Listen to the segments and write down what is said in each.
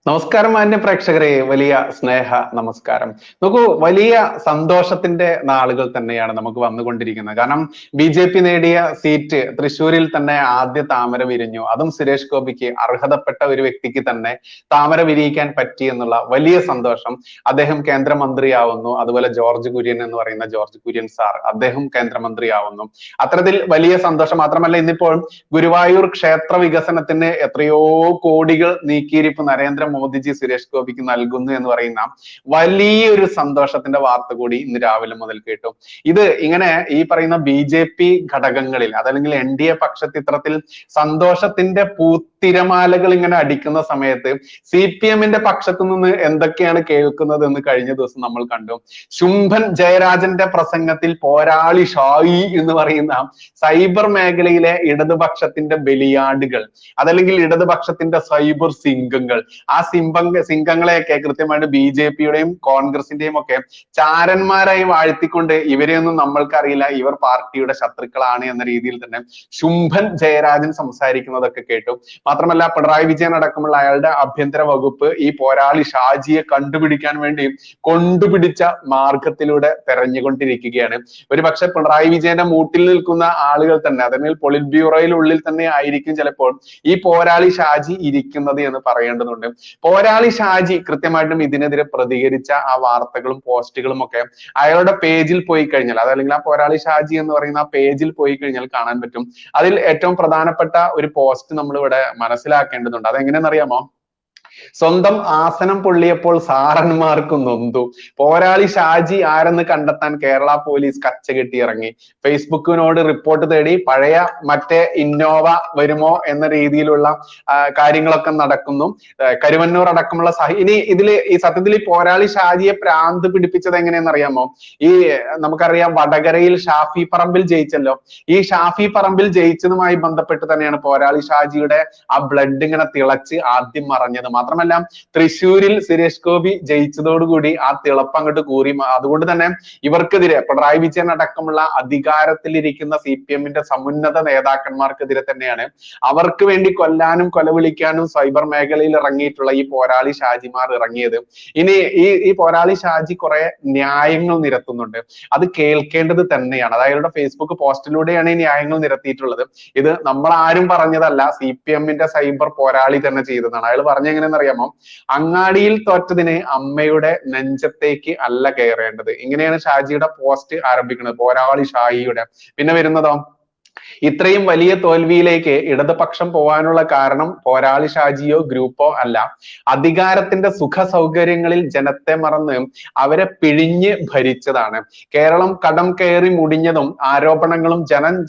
നമസ്കാരം മാന്യ പ്രേക്ഷകരെ, വലിയ സ്നേഹ നമസ്കാരം. നോക്കൂ, വലിയ സന്തോഷത്തിന്റെ നാളുകൾ തന്നെയാണ് നമുക്ക് വന്നുകൊണ്ടിരിക്കുന്നത്. കാരണം BJP നേടിയ സീറ്റ് തൃശ്ശൂരിൽ തന്നെ ആദ്യ താമര വിരിഞ്ഞു. അതും സുരേഷ് ഗോപിക്ക്, അർഹതപ്പെട്ട ഒരു വ്യക്തിക്ക് തന്നെ താമര വിരിയിക്കാൻ പറ്റി എന്നുള്ള വലിയ സന്തോഷം. അദ്ദേഹം കേന്ദ്രമന്ത്രിയാവുന്നു. അതുപോലെ ജോർജ് കുര്യൻ എന്ന് പറയുന്ന ജോർജ് കുര്യൻ സാർ, അദ്ദേഹം കേന്ദ്രമന്ത്രിയാവുന്നു. അത്തരത്തിൽ വലിയ സന്തോഷം. മാത്രമല്ല, ഇന്നിപ്പോൾ ഗുരുവായൂർ ക്ഷേത്ര വികസനത്തിന് എത്രയോ കോടികൾ നീക്കിയിരിപ്പ് മോദിജി സുരേഷ് ഗോപിക്ക് നൽകുന്നു എന്ന് പറയുന്ന വലിയൊരു സന്തോഷത്തിന്റെ വാർത്ത കൂടി ഇന്ന് രാവിലെ മുതൽ കേട്ടു. ഇത് ഇങ്ങനെ ഈ പറയുന്ന BJP ഘടകങ്ങളിൽ, അതല്ലെങ്കിൽ NDA പക്ഷത്തിത്രത്തിൽ സന്തോഷത്തിന്റെ പൂത്തിരമാലകൾ ഇങ്ങനെ അടിക്കുന്ന സമയത്ത് CPM-ന്റെ പക്ഷത്തു നിന്ന് എന്തൊക്കെയാണ് കേൾക്കുന്നത് എന്ന് കഴിഞ്ഞ ദിവസം നമ്മൾ കണ്ടു. ശുംഭൻ ജയരാജന്റെ പ്രസംഗത്തിൽ പോരാളി ഷായി എന്ന് പറയുന്ന സൈബർ മേഖലയിലെ ഇടതുപക്ഷത്തിന്റെ ബലിയാടുകൾ, അതല്ലെങ്കിൽ ഇടതുപക്ഷത്തിന്റെ സൈബർ സിംഗങ്ങൾ, ആ സിംഗങ്ങളെയൊക്കെ കൃത്യമായിട്ട് BJP-യുടെയും കോൺഗ്രസിന്റെയും ഒക്കെ ചാരന്മാരായി വാഴ്ത്തിക്കൊണ്ട് ഇവരെയൊന്നും നമ്മൾക്കറിയില്ല, ഇവർ പാർട്ടിയുടെ ശത്രുക്കളാണ് എന്ന രീതിയിൽ തന്നെ ശുംഭൻ ജയരാജൻ സംസാരിക്കുന്നതൊക്കെ കേട്ടു. മാത്രമല്ല, പിണറായി വിജയൻ അടക്കമുള്ള അയാളുടെ ആഭ്യന്തര വകുപ്പ് ഈ പോരാളി ഷാജിയെ കണ്ടുപിടിക്കാൻ വേണ്ടി കൊണ്ടുപിടിച്ച മാർഗത്തിലൂടെ തെരഞ്ഞുകൊണ്ടിരിക്കുകയാണ്. ഒരു പക്ഷെ പിണറായി വിജയന്റെ മൂട്ടിൽ നിൽക്കുന്ന ആളുകൾ തന്നെ, അതല്ലെങ്കിൽ പൊളിറ്റ് ബ്യൂറോയിലുള്ളിൽ തന്നെ ആയിരിക്കും ചിലപ്പോൾ ഈ പോരാളി ഷാജി ഇരിക്കുന്നത് എന്ന് പറയേണ്ടതുണ്ട്. പോരാളി ഷാജി കൃത്യമായിട്ടും ഇതിനെതിരെ പ്രതികരിച്ച ആ വാർത്തകളും പോസ്റ്റുകളും ഒക്കെ അയാളുടെ പേജിൽ പോയി കഴിഞ്ഞാൽ, അതല്ലെങ്കിൽ ആ പോരാളി ഷാജി എന്ന് പറയുന്ന ആ പേജിൽ പോയി കഴിഞ്ഞാൽ കാണാൻ പറ്റും. അതിൽ ഏറ്റവും പ്രധാനപ്പെട്ട ഒരു പോസ്റ്റ് നമ്മൾ ഇവിടെ മനസ്സിലാക്കേണ്ടതുണ്ട്. അതെങ്ങനെയെന്നറിയാമോ? സ്വന്തം ആസനം പൊള്ളിയപ്പോൾ സാറന്മാർക്ക് നൊന്തു. പോരാളി ഷാജി ആരെന്ന് കണ്ടെത്താൻ കേരള പോലീസ് കച്ചകെട്ടി ഇറങ്ങി. ഫേസ്ബുക്കിനോട് റിപ്പോർട്ട് തേടി പഴയ മറ്റേ ഇന്നോവ വരുമോ എന്ന രീതിയിലുള്ള കാര്യങ്ങളൊക്കെ നടക്കുന്നു. കരുവന്നൂർ അടക്കമുള്ള ഇനി ഈ സത്യത്തിൽ ഈ പോരാളി ഷാജിയെ പ്രാന്ത് പിടിപ്പിച്ചത് എങ്ങനെയെന്ന് അറിയാമോ? ഈ നമുക്കറിയാം, വടകരയിൽ ഷാഫി പറമ്പിൽ ജയിച്ചല്ലോ. ഈ ഷാഫി പറമ്പിൽ ജയിച്ചതുമായി ബന്ധപ്പെട്ട് തന്നെയാണ് പോരാളി ഷാജിയുടെ ആ ബ്ലഡ് ഇങ്ങനെ തിളച്ച് ആദ്യം മറഞ്ഞത്. മാത്രമല്ല, തൃശ്ശൂരിൽ സുരേഷ് ഗോപി ജയിച്ചതോടുകൂടി ആ തിളപ്പ് അങ്ങോട്ട് കൂറി. അതുകൊണ്ട് തന്നെ ഇവർക്കെതിരെ, പിണറായി വിജയൻ അടക്കമുള്ള അധികാരത്തിലിരിക്കുന്ന CPM-ന്റെ സമുന്നത നേതാക്കന്മാർക്കെതിരെ തന്നെയാണ്, അവർക്ക് വേണ്ടി കൊല്ലാനും കൊലവിളിക്കാനും സൈബർ മേഖലയിൽ ഇറങ്ങിയിട്ടുള്ള ഈ പോരാളി ഷാജിമാർ ഇറങ്ങിയത്. ഇനി ഈ പോരാളി ഷാജി കുറെ ന്യായങ്ങൾ നിരത്തുന്നുണ്ട്. അത് കേൾക്കേണ്ടത് തന്നെയാണ്. അത് അയാളുടെ ഫേസ്ബുക്ക് പോസ്റ്റിലൂടെയാണ് ഈ ന്യായങ്ങൾ നിരത്തിയിട്ടുള്ളത്. ഇത് നമ്മൾ ആരും പറഞ്ഞതല്ല, CPM-ന്റെ സൈബർ പോരാളി തന്നെ ചെയ്തതാണ്. അയാൾ പറഞ്ഞ എങ്ങനെയെന്ന് അറിയാമോ? അങ്ങാടിയിൽ തോറ്റതിന് അമ്മയുടെ നെഞ്ചത്തേക്ക് അല്ല കയറേണ്ടത്. ഇങ്ങനെയാണ് ഷാജിയുടെ പോസ്റ്റ് ആരംഭിക്കുന്നത്, പോരാളി ഷായിയുടെ. പിന്നെ വരുന്നതോ, ഇത്രയും വലിയ തോൽവിയിലേക്ക് ഇടതുപക്ഷം പോകാനുള്ള കാരണം പോരാളി ഷാജിയോ ഗ്രൂപ്പോ അല്ല, അധികാരത്തിന്റെ സുഖ സൗകര്യങ്ങളിൽ ജനത്തെ മറന്ന് അവരെ പിഴിഞ്ഞ് ഭരിച്ചതാണ്. കേരളം കടം കയറി മുടിഞ്ഞതും ആരോപണങ്ങളും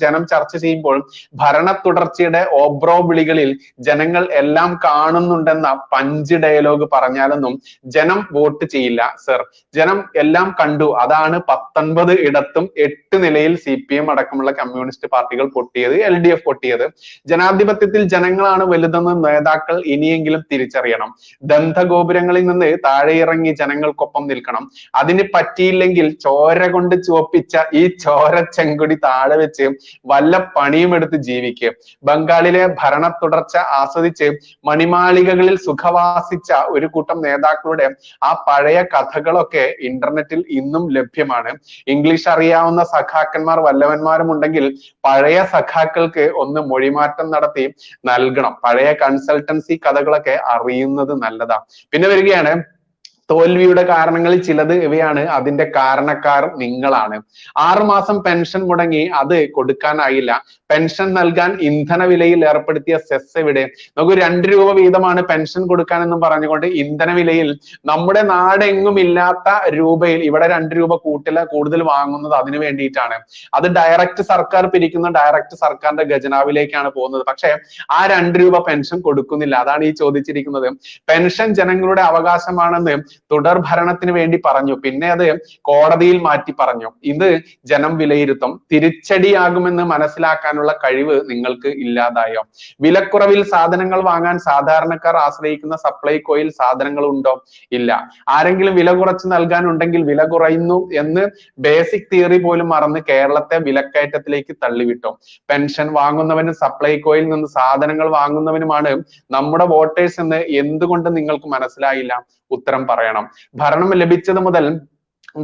ജനം ചർച്ച ചെയ്യുമ്പോൾ ഭരണ തുടർച്ചയുടെ ഓബ്രോ വിളികളിൽ ജനങ്ങൾ എല്ലാം കാണുന്നുണ്ടെന്ന പഞ്ച് ഡയലോഗ് പറഞ്ഞാലൊന്നും ജനം വോട്ട് ചെയ്യില്ല സർ. ജനം എല്ലാം കണ്ടു. അതാണ് 19 ഇടത്തും 8 നിലയിൽ CPM അടക്കമുള്ള കമ്മ്യൂണിസ്റ്റ് പാർട്ടികൾ പൊട്ടിയത്, LDF പൊട്ടിയത്. ജനാധിപത്യത്തിൽ ജനങ്ങളാണ് വലുതെന്ന് നേതാക്കൾ ഇനിയെങ്കിലും തിരിച്ചറിയണം. ദന്തഗോപുരങ്ങളിൽ നിന്ന് താഴെ ഇറങ്ങി ജനങ്ങൾക്കൊപ്പം നിൽക്കണം. അതിന് പറ്റിയില്ലെങ്കിൽ ചോര കൊണ്ട് ചുവപ്പിച്ച ഈ ചോര ചെങ്കൊടി താഴെ വെച്ച് വല്ല പണിയും എടുത്ത് ജീവിക്കുക. ബംഗാളിലെ ഭരണ തുടർച്ച ആസ്വദിച്ച് മണിമാളികകളിൽ സുഖവാസിച്ച ഒരു കൂട്ടം നേതാക്കളുടെ ആ പഴയ കഥകളൊക്കെ ഇന്റർനെറ്റിൽ ഇന്നും ലഭ്യമാണ്. ഇംഗ്ലീഷ് അറിയാവുന്ന സഖാക്കന്മാർ വല്ലവന്മാരും ഉണ്ടെങ്കിൽ പഴയ സഖാക്കൾക്ക് ഒന്ന് മൊഴിമാറ്റം നടത്തി നൽകണം. പഴയ കൺസൾട്ടൻസി കഥകളൊക്കെ അറിയുന്നത് നല്ലതാ. പിന്നെ വരികയാണ് തോൽവിയുടെ കാരണങ്ങളിൽ ചിലത് ഇവയാണ്. അതിന്റെ കാരണക്കാർ നിങ്ങളാണ്. 6 മാസം പെൻഷൻ മുടങ്ങി, അത് കൊടുക്കാനായില്ല. പെൻഷൻ നൽകാൻ ഇന്ധന വിലയിൽ ഏർപ്പെടുത്തിയ സെസ് എവിടെ? നമുക്ക് 2 രൂപ വീതമാണ് പെൻഷൻ കൊടുക്കാനെന്നും പറഞ്ഞുകൊണ്ട് ഇന്ധന വിലയിൽ നമ്മുടെ നാടെങ്ങും ഇല്ലാത്ത രൂപയിൽ ഇവിടെ 2 രൂപ കൂടുതൽ വാങ്ങുന്നത് അതിനു വേണ്ടിയിട്ടാണ്. അത് ഡയറക്റ്റ് സർക്കാർ പിരിക്കുന്ന, ഡയറക്റ്റ് സർക്കാരിന്റെ ഖജനാവിലേക്കാണ് പോകുന്നത്. പക്ഷെ ആ 2 രൂപ പെൻഷൻ കൊടുക്കുന്നില്ല. അതാണ് ഈ ചോദിച്ചിരിക്കുന്നത്. പെൻഷൻ ജനങ്ങളുടെ അവകാശമാണെന്ന് തുടർ ഭരണത്തിന് വേണ്ടി പറഞ്ഞു, പിന്നെ അത് കോടതിയിൽ മാറ്റി പറഞ്ഞു. ഇത് ജനം വിലയിരുത്തും. തിരിച്ചടിയാകുമെന്ന് മനസ്സിലാക്കാനുള്ള കഴിവ് നിങ്ങൾക്ക് ഇല്ലാതായോ? വിലക്കുറവിൽ സാധനങ്ങൾ വാങ്ങാൻ സാധാരണക്കാർ ആശ്രയിക്കുന്ന സപ്ലൈകോയിൽ സാധനങ്ങൾ ഉണ്ടോ? ഇല്ല. ആരെങ്കിലും വില കുറച്ച് നൽകാനുണ്ടെങ്കിൽ വില കുറയുന്നു എന്ന് ബേസിക് തിയറി പോലും മറന്ന് കേരളത്തെ വിലക്കയറ്റത്തിലേക്ക് തള്ളിവിട്ടു. പെൻഷൻ വാങ്ങുന്നവനും സപ്ലൈകോയിൽ നിന്ന് സാധനങ്ങൾ വാങ്ങുന്നവനുമാണ് നമ്മുടെ വോട്ടേഴ്സ് എന്ന് എന്തുകൊണ്ട് നിങ്ങൾക്ക് മനസ്സിലായില്ല? ഉത്തരം പറയണം. ഭരണം ലഭിച്ചത് മുതൽ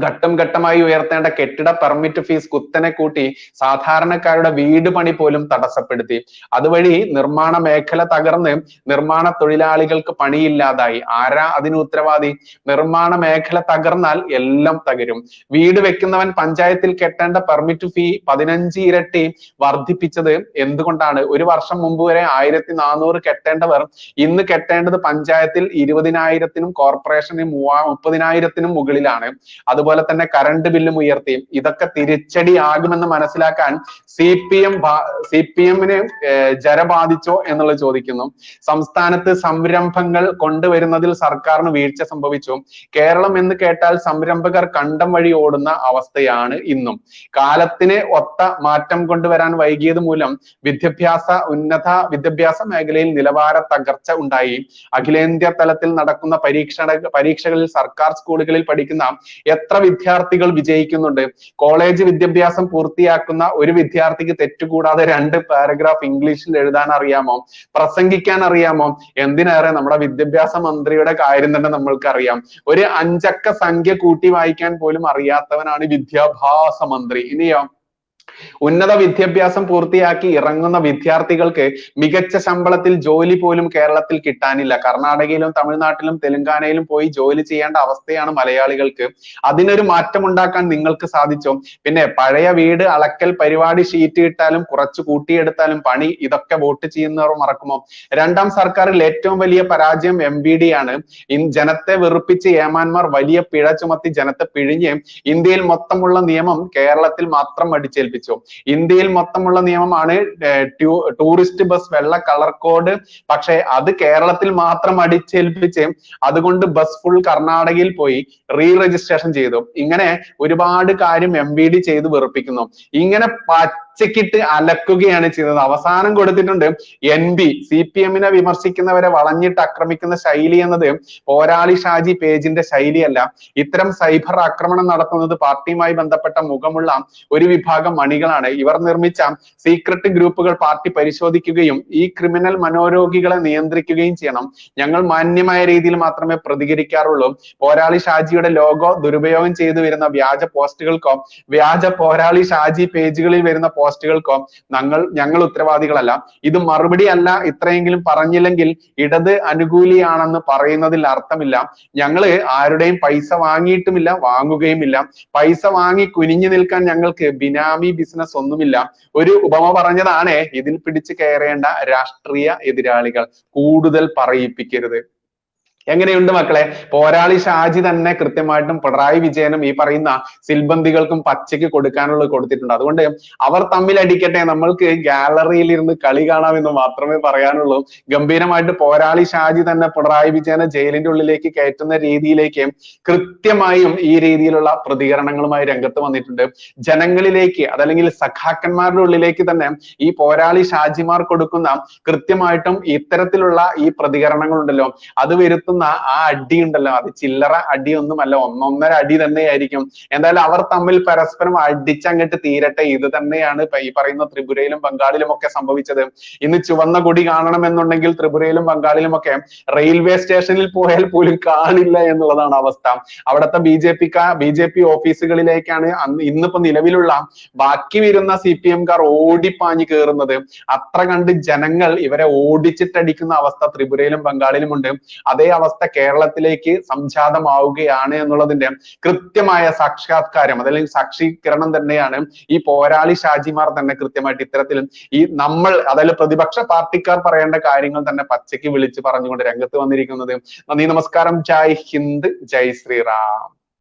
ഘട്ടം ഘട്ടമായി ഉയർത്തേണ്ട കെട്ടിട പെർമിറ്റ് ഫീസ് കുത്തനെ കൂട്ടി സാധാരണക്കാരുടെ വീട് പണി പോലും തടസ്സപ്പെടുത്തി. അതുവഴി നിർമ്മാണ മേഖല തകർന്ന് നിർമ്മാണ തൊഴിലാളികൾക്ക് പണിയില്ലാതായി. ആരാ അതിന് ഉത്തരവാദി? നിർമ്മാണ മേഖല തകർന്നാൽ എല്ലാം തകരും. വീട് വെക്കുന്നവൻ പഞ്ചായത്തിൽ കെട്ടേണ്ട പെർമിറ്റ് ഫീ 15 ഇരട്ടി വർദ്ധിപ്പിച്ചത് എന്തുകൊണ്ടാണ്? ഒരു വർഷം മുമ്പ് വരെ 1400 കെട്ടേണ്ടവർ ഇന്ന് കെട്ടേണ്ടത് പഞ്ചായത്തിൽ 20,000-നും കോർപ്പറേഷന് 30,000-നും മുകളിലാണ്. അതുപോലെ തന്നെ കറണ്ട് ബില്ലും ഉയർത്തി. ഇതൊക്കെ തിരിച്ചടി ആകുമെന്ന് മനസ്സിലാക്കാൻ CPM-ന് ജര ബാധിച്ചോ എന്നുള്ളത് ചോദിക്കുന്നു. സംസ്ഥാനത്ത് സംരംഭങ്ങൾ കൊണ്ടുവരുന്നതിൽ സർക്കാരിന് വീഴ്ച സംഭവിച്ചു. കേരളം എന്ന് കേട്ടാൽ സംരംഭകർ കണ്ടം വഴി ഓടുന്ന അവസ്ഥയാണ് ഇന്നും. കാലത്തിന് ഒത്ത മാറ്റം കൊണ്ടുവരാൻ വൈകിയത് മൂലം ഉന്നത വിദ്യാഭ്യാസ മേഖലയിൽ നിലവാര തകർച്ച ഉണ്ടായി. അഖിലേന്ത്യാ തലത്തിൽ നടക്കുന്ന പരീക്ഷകളിൽ സർക്കാർ സ്കൂളുകളിൽ പഠിക്കുന്ന എത്ര വിദ്യാർത്ഥികൾ വിജയിക്കുന്നുണ്ട്? കോളേജ് വിദ്യാഭ്യാസം പൂർത്തിയാക്കുന്ന ഒരു വിദ്യാർത്ഥിക്ക് തെറ്റുകൂടാതെ 2 പാരഗ്രാഫ് ഇംഗ്ലീഷിൽ എഴുതാൻ അറിയാമോ? പ്രസംഗിക്കാൻ അറിയാമോ? എന്തിനേറെ നമ്മുടെ വിദ്യാഭ്യാസ മന്ത്രിയുടെ കാര്യം തന്നെ നമ്മൾക്ക് അറിയാം. ഒരു 5 അക്ക സംഖ്യ കൂട്ടി വായിക്കാൻ പോലും അറിയാത്തവനാണ് വിദ്യാഭ്യാസ മന്ത്രി. ഇനിയോ? ഉന്നത വിദ്യാഭ്യാസം പൂർത്തിയാക്കി ഇറങ്ങുന്ന വിദ്യാർത്ഥികൾക്ക് മികച്ച ശമ്പളത്തിൽ ജോലി പോലും കേരളത്തിൽ കിട്ടാനില്ല. കർണാടകയിലും തമിഴ്നാട്ടിലും തെലുങ്കാനയിലും പോയി ജോലി ചെയ്യേണ്ട അവസ്ഥയാണ് മലയാളികൾക്ക്. അതിനൊരു മാറ്റം ഉണ്ടാക്കാൻ നിങ്ങൾക്ക് സാധിച്ചോ? പിന്നെ പഴയ വീട് അളക്കൽ പരിപാടി ഷീറ്റ് ഇട്ടാലും കുറച്ച് കൂട്ടിയെടുത്താലും പണി, ഇതൊക്കെ വോട്ട് ചെയ്യുന്നവർ മറക്കുമോ? രണ്ടാം സർക്കാരിൽ ഏറ്റവും വലിയ പരാജയം MBD ആണ്. ജനത്തെ വെറുപ്പിച്ച് ഏമാന്മാർ വലിയ പിഴ ചുമത്തി ജനത്തെ പിഴിഞ്ഞ് ഇന്ത്യയിൽ മൊത്തമുള്ള നിയമം കേരളത്തിൽ മാത്രം അടിച്ചേൽപ്പിച്ചു. ഇന്ത്യയിൽ മൊത്തമുള്ള നിയമമാണ് ടൂറിസ്റ്റ് ബസ് വെള്ള കളർ കോഡ്. പക്ഷെ അത് കേരളത്തിൽ മാത്രം അടിച്ചേൽപ്പിച്ച് അതുകൊണ്ട് ബസ് ഫുൾ കർണാടകയിൽ പോയി രജിസ്ട്രേഷൻ ചെയ്തു. ഇങ്ങനെ ഒരുപാട് കാര്യം MBD ചെയ്ത് വെറുപ്പിക്കുന്നു. ഇങ്ങനെ പച്ചക്കിട്ട് അലക്കുകയാണ് ചെയ്തത്. അവസാനം കൊടുത്തിട്ടുണ്ട് NB. CPM-നെ വിമർശിക്കുന്നവരെ വളഞ്ഞിട്ട് ആക്രമിക്കുന്ന ശൈലി എന്നത് പോരാളി ഷാജി പേജിന്റെ ശൈലിയല്ല. ഇത്തരം സൈബർ ആക്രമണം നടത്തുന്നത് പാർട്ടിയുമായി ബന്ധപ്പെട്ട മുഖമുള്ള ഒരു വിഭാഗം മണികളാണ്. ഇവർ നിർമ്മിച്ച സീക്രട്ട് ഗ്രൂപ്പുകൾ പാർട്ടി പരിശോധിക്കുകയും ഈ ക്രിമിനൽ മനോരോഗികളെ നിയന്ത്രിക്കുകയും ചെയ്യണം. ഞങ്ങൾ മാന്യമായ രീതിയിൽ മാത്രമേ പ്രതികരിക്കാറുള്ളൂ. പോരാളി ഷാജിയുടെ ലോഗോ ദുരുപയോഗം ചെയ്തു വരുന്ന വ്യാജ പോസ്റ്റുകൾക്കോ വ്യാജ പോരാളി ഷാജി പേജുകളിൽ വരുന്ന പോസ്റ്റുകൾക്കോ ഞങ്ങൾ ഉത്തരവാദികളല്ല. ഇത് മറുപടി അല്ല. ഇത്രയെങ്കിലും പറഞ്ഞില്ലെങ്കിൽ ഇടത് അനുകൂലിയാണെന്ന് പറയുന്നതിൽ അർത്ഥമില്ല. ഞങ്ങള് ആരുടെയും പൈസ വാങ്ങിയിട്ടുമില്ല, വാങ്ങുകയുമില്ല. പൈസ വാങ്ങി കുനിഞ്ഞു നിൽക്കാൻ ഞങ്ങൾക്ക് ബിനാമി ബിസിനസ് ഒന്നുമില്ല. ഒരു ഉപമ പറഞ്ഞതാണ്, ഇതിൽ പിടിച്ചു കയറേണ്ട രാഷ്ട്രീയ എതിരാളികൾ. കൂടുതൽ പറയിപ്പിക്കരുത്. എങ്ങനെയുണ്ട് മക്കളെ? പോരാളി ഷാജി തന്നെ കൃത്യമായിട്ടും പിണറായി വിജയനും ഈ പറയുന്ന സിൽബന്തികൾക്കും പച്ചയ്ക്ക് കൊടുക്കാനുള്ളത് കൊടുത്തിട്ടുണ്ട്. അതുകൊണ്ട് അവർ തമ്മിൽ അടിക്കട്ടെ, നമ്മൾക്ക് ഗാലറിയിൽ ഇരുന്ന് കളി കാണാമെന്ന് മാത്രമേ പറയാനുള്ളൂ. ഗംഭീരമായിട്ട് പോരാളി ഷാജി തന്നെ പിണറായി വിജയനെ ജയിലിന്റെ ഉള്ളിലേക്ക് കയറ്റുന്ന രീതിയിലേക്ക് കൃത്യമായും ഈ രീതിയിലുള്ള പ്രതികരണങ്ങളുമായി രംഗത്ത് വന്നിട്ടുണ്ട്. ജനങ്ങളിലേക്ക്, അതല്ലെങ്കിൽ സഖാക്കന്മാരുടെ ഉള്ളിലേക്ക് തന്നെ ഈ പോരാളി ഷാജിമാർ കൊടുക്കുന്ന കൃത്യമായിട്ടും ഇത്തരത്തിലുള്ള ഈ പ്രതികരണങ്ങളുണ്ടല്ലോ, അത് വരുത്തുന്ന ആ അടി ഉണ്ടല്ലോ, അത് ചില്ലറ അടിയൊന്നുമല്ല, ഒന്നൊന്നര അടി തന്നെയായിരിക്കും. എന്തായാലും അവർ തമ്മിൽ പരസ്പരം അടിച്ചങ്ങട്ട് തീരട്ടെ. ഇത് തന്നെയാണ് ഈ പറയുന്ന ത്രിപുരയിലും ബംഗാളിലും ഒക്കെ സംഭവിച്ചത്. ഇന്ന് ചുവന്ന കൊടി കാണണമെന്നുണ്ടെങ്കിൽ ത്രിപുരയിലും ബംഗാളിലും ഒക്കെ റെയിൽവേ സ്റ്റേഷനിൽ പോയാൽ പോലും കാണില്ല എന്നുള്ളതാണ് അവസ്ഥ. അവിടുത്തെ BJP ഓഫീസുകളിലേക്കാണ് ഇന്നിപ്പോ നിലവിലുള്ള ബാക്കി വരുന്ന CPM-കാർ ഓടിപ്പാഞ്ഞു കയറുന്നത്. അത്ര കണ്ട് ജനങ്ങൾ ഇവരെ ഓടിച്ചിട്ടടിക്കുന്ന അവസ്ഥ ത്രിപുരയിലും ബംഗാളിലും ഉണ്ട്. അതേ അവസ്ഥ കേരളത്തിലേക്ക് സംജാതമാവുകയാണ് എന്നുള്ളതിന്റെ കൃത്യമായ സാക്ഷാത്കാരം, അതല്ലെങ്കിൽ സാക്ഷീകരണം തന്നെയാണ് ഈ പോരാളി ഷാജിമാർ തന്നെ കൃത്യമായിട്ട് ഇത്തരത്തിൽ ഈ നമ്മൾ, അതായത് പ്രതിപക്ഷ പാർട്ടിക്കാർ പറയേണ്ട കാര്യങ്ങൾ തന്നെ പച്ചയ്ക്ക് വിളിച്ച് പറഞ്ഞുകൊണ്ട് രംഗത്ത് വന്നിരിക്കുന്നത്. നന്ദി, നമസ്കാരം. ജയ് ഹിന്ദ്, ജയ് ശ്രീറാം.